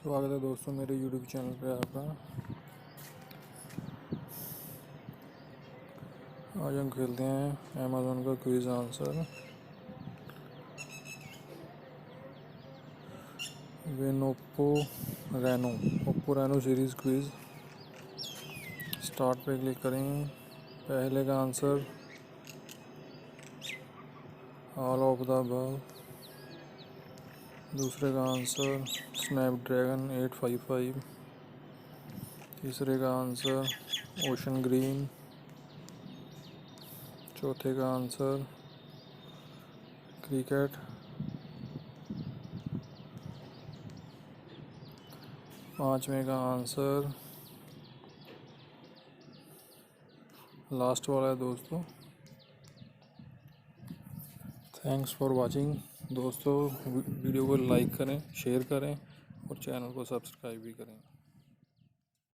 स्वागत है दोस्तों मेरे YouTube चैनल पे आपका। आज हम खेलते हैं अमेज़न का quiz answer. Win Oppo Reno series quiz. Start पे क्लिक करें। पहले का answer all of the above. दूसरे का आंसर स्नैपड्रैगन 855। तीसरे का आंसर ओशन ग्रीन। चौथे का आंसर क्रिकेट। पांचवें का आंसर लास्ट वाला है दोस्तों। थैंक्स फॉर वाचिंग दोस्तों। वीडियो को लाइक करें, शेयर करें और चैनल को सब्सक्राइब भी करें।